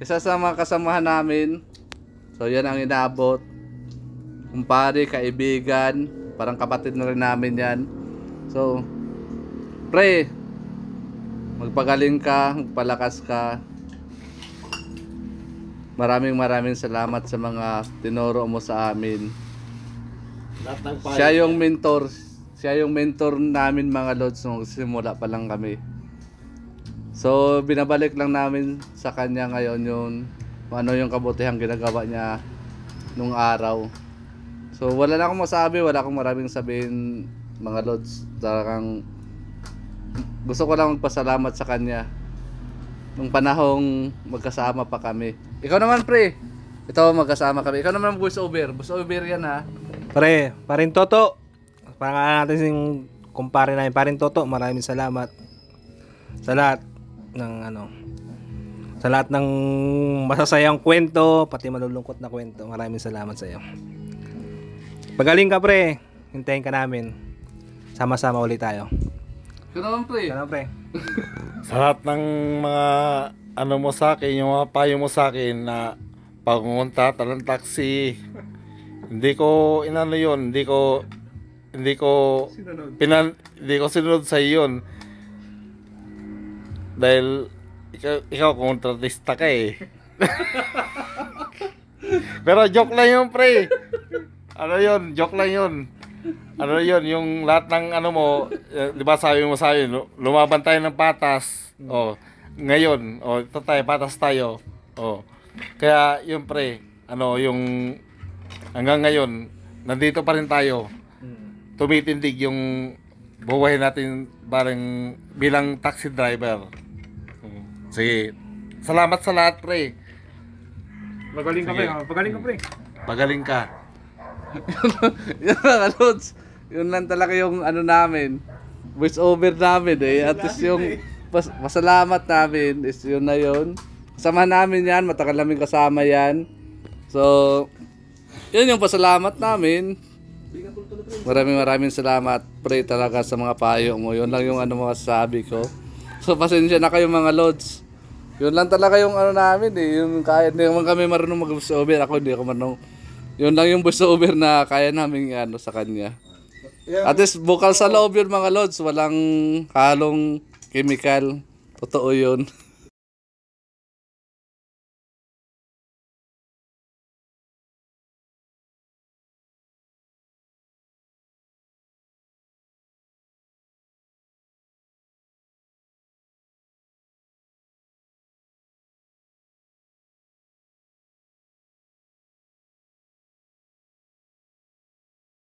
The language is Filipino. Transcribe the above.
isa sa mga kasamahan namin. So yan ang inaabot. Kumpare, kaibigan, parang kapatid na rin namin yan. So, pre, magpagaling ka, magpalakas ka. Maraming salamat sa mga tinuro mo sa amin. Siya yung mentor namin mga lods nung simula pa lang kami. So binabalik lang namin sa kanya ngayon yung ano yung kabutihang ginagawa niya nung araw. So wala na akong masabi, wala akong maraming sabihin mga lods. Talagang gusto ko lang magpasalamat sa kanya nung panahong magkasama pa kami. Ikaw naman pre, ito magkasama kami. Ikaw naman voice over yan ha. Pre, parin Toto. Para natin yung kumpare namin, parin Toto, maraming salamat sa lahat ng sa lahat ng masasayang kwento, pati malulungkot na kwento. Maraming salamat sa iyo. Pagaling ka pre, hintayin ka namin. Sama-sama ulit tayo. Ikaw naman pre. Sa lahat ng mga ano mo sa akin, yung mga payo mo sa akin na pagpunta ng taxi, hindi ko inano yun, hindi ko sinunod sa iyon. Dahil ikaw kontratista ka eh. Pero joke lang yun pre. Ano yun, joke lang yun. Ano yun, yung lahat ng ano mo, di ba sabi mo sa akin, lumaban tayo ng patas. Oh, ngayon, ito tayo, patas tayo. Oh. Kaya yun pre, yung hanggang ngayon, nandito pa rin tayo. Tumitindig yung buhay natin parang bilang taxi driver. Sige. Salamat sa lahat, pre. Pagaling ka pre, Pagaling ka. Yan mga lods. Yun lang talaga yung ano namin. Voice over namin eh. At least yung pasalamat namin is yun na yun. Kasama namin yan. Matagal namin kasama yan. So, yun yung pasalamat namin. Maraming salamat pre talaga sa mga payo mo. Yun lang yung masasabi ko. So pasensya na kayo mga lods. Yun lang talaga yung namin eh. Yung kaya, hindi naman kami marunong mag-voice over. Ako hindi ako marunong. Yun lang yung voice over na kaya namin sa kanya. At least bukal sa loob yun mga lods. Walang halong chemical. Totoo yun.